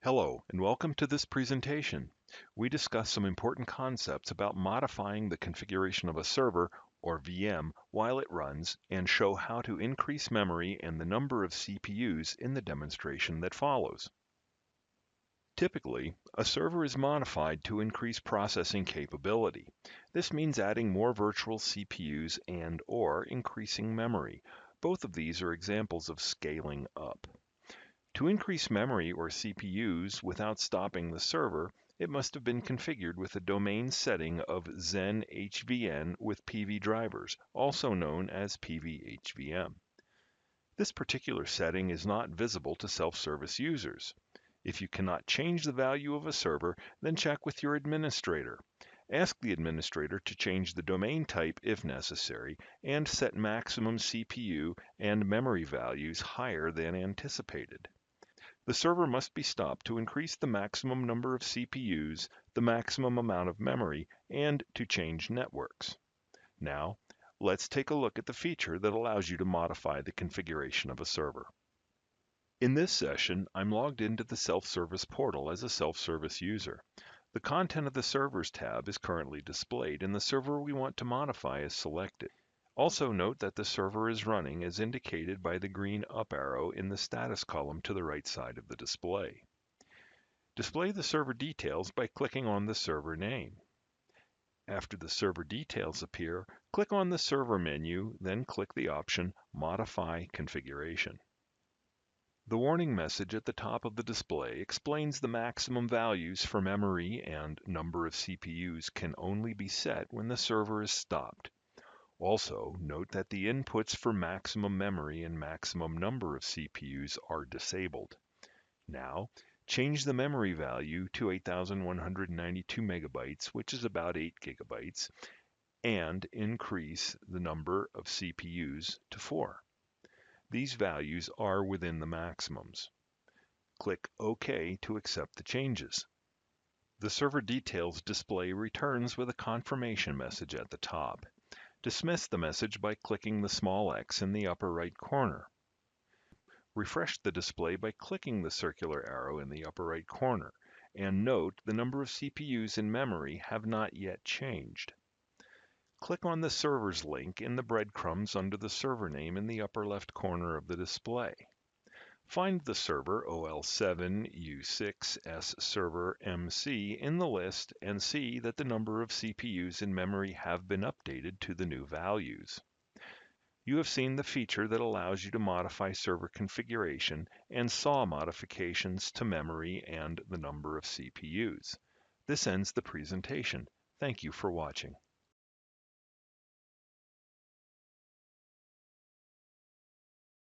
Hello, and welcome to this presentation. We discuss some important concepts about modifying the configuration of a server, or VM, while it runs, and show how to increase memory and the number of CPUs in the demonstration that follows. Typically, a server is modified to increase processing capability. This means adding more virtual CPUs and/or increasing memory. Both of these are examples of scaling up. To increase memory or CPUs without stopping the server, it must have been configured with a domain setting of Xen HVN with PV drivers, also known as PVHVM. This particular setting is not visible to self-service users. If you cannot change the value of a server, then check with your administrator. Ask the administrator to change the domain type if necessary and set maximum CPU and memory values higher than anticipated. The server must be stopped to increase the maximum number of CPUs, the maximum amount of memory, and to change networks. Now, let's take a look at the feature that allows you to modify the configuration of a server. In this session, I'm logged into the self-service portal as a self-service user. The content of the Servers tab is currently displayed, and the server we want to modify is selected. Also note that the server is running as indicated by the green up arrow in the status column to the right side of the display. Display the server details by clicking on the server name. After the server details appear, click on the server menu, then click the option Modify Configuration. The warning message at the top of the display explains the maximum values for memory and number of CPUs can only be set when the server is stopped. Also, note that the inputs for maximum memory and maximum number of CPUs are disabled. Now, change the memory value to 8,192 megabytes, which is about 8 gigabytes, and increase the number of CPUs to 4. These values are within the maximums. Click OK to accept the changes. The server details display returns with a confirmation message at the top. Dismiss the message by clicking the small X in the upper right corner. Refresh the display by clicking the circular arrow in the upper right corner, and note the number of CPUs in memory have not yet changed. Click on the servers link in the breadcrumbs under the server name in the upper left corner of the display. Find the server OL7U6S server MC in the list and see that the number of CPUs in memory have been updated to the new values. You have seen the feature that allows you to modify server configuration and saw modifications to memory and the number of CPUs. This ends the presentation. Thank you for watching.